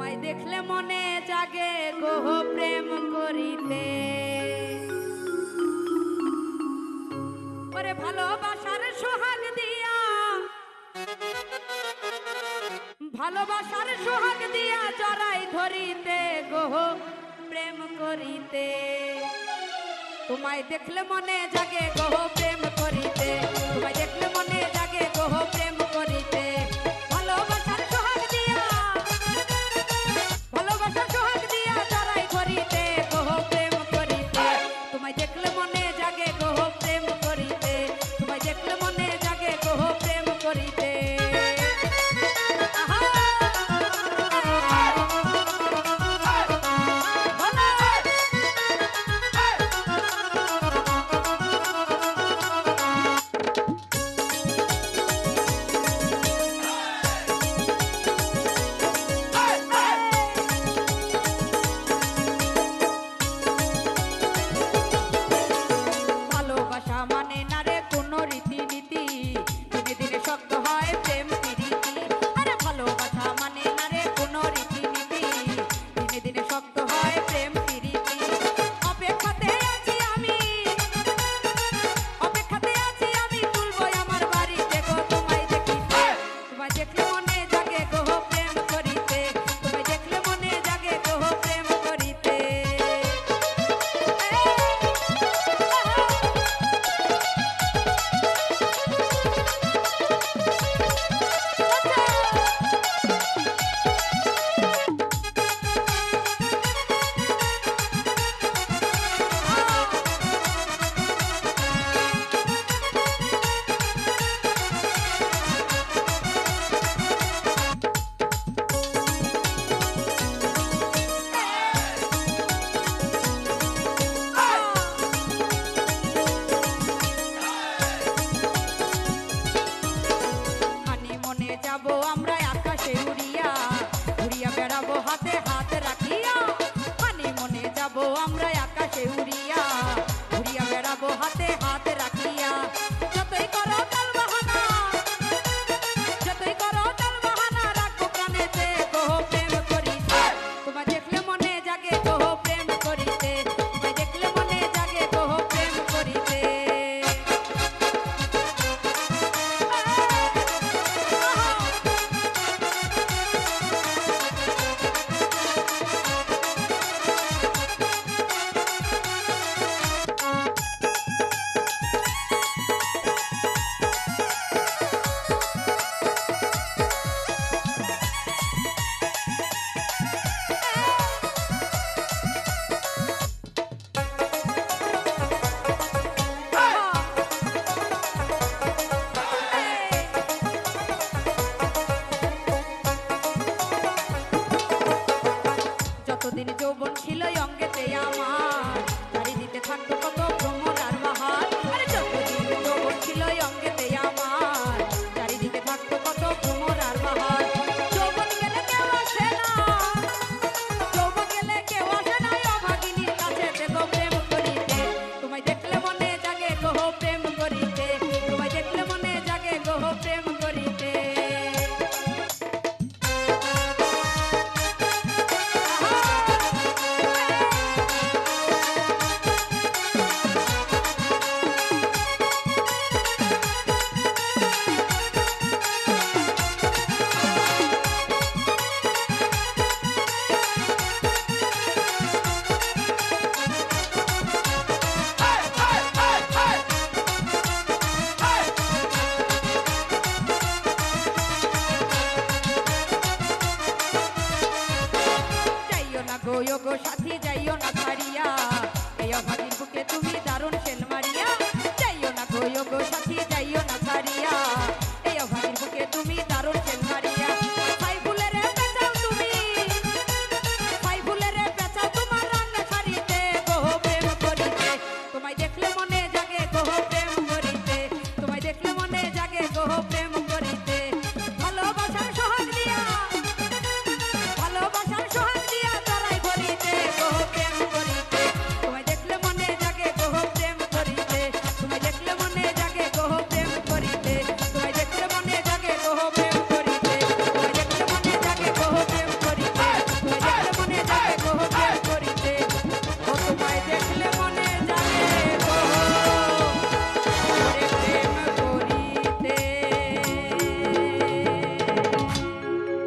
তোমায় দেখলে মনে জাগে গো প্রেম করিতে। ওরে ভালোবাসার সোহাগ দিয়া, ভালোবাসার সোহাগ দিয়া জড়াই ধরিতে গো প্রেম করিতে। তোমায় দেখলে মনে জাগে গো প্রেম করিতে, তোমায় দেখলে মনে জাগে গো প্রেম করিতে। ভালোবাসার সোহাগ দিয়া, ভালোবাসার সোহাগ দিয়া জড়াই ধরিতে গো প্রেম করিতে। তোমায় দেখলে মনে জাগে গো প্রেম করিতে, তোমায় দেখলে মনে জাগে গো প্রেম করিতে। আমরা আকাশে উড়িয়া উড়িয়া বেড়াবো হাতে হাত রাখিয়া। যতই করো তাল বাহানা, যতই করো তাল বাহানা, রাখো প্রাণেতে গো প্রেম করিতে। তোমায় দেখলে মনে জাগে গো প্রেম করিতে, তোমায় দেখলে মনে জাগে গো প্রেম করিতে। যতদিন যৌবন ছিল অঙ্গেতে আমার, চারিদিকে থাকতো কত ভ্রমর আর বাহার। আরে যতদিন যৌবন ছিল অঙ্গেতে আমার, চারিদিকে থাকতো কত ভ্রমর আর বাহার। যৌবন গেলে কেউ আসে না, যৌবন গেলে কেউ আসে না, অভাগিনীর কাছে দেখো প্রেম করিতে। তোমায় দেখলে মনে জাগে গো প্রেম করিতে, তোমায় দেখলে মনে জাগে গো প্রেম করিতে। গো সাথী যাইও না ছাড়িয়া, এই অভাগীর বুকে তুমি দারুণ